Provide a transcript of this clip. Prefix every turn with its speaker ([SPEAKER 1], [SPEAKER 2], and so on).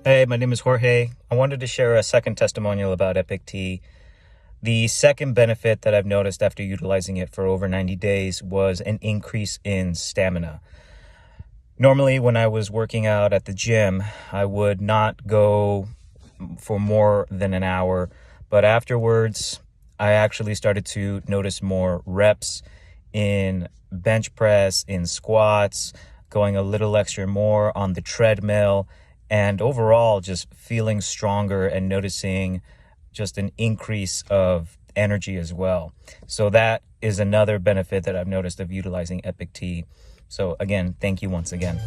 [SPEAKER 1] Hey, my name is Jorge. I wanted to share a second testimonial about Epic Tea. The second benefit that I've noticed after utilizing it for over 90 days was an increase in stamina. Normally, when I was working out at the gym, I would not go for more than an hour, but afterwards, I actually started to notice more reps in bench press, in squats, going a little extra more on the treadmill, and overall just feeling stronger and noticing just an increase of energy as well. So that is another benefit that I've noticed of utilizing Epic Tea. So again, thank you once again.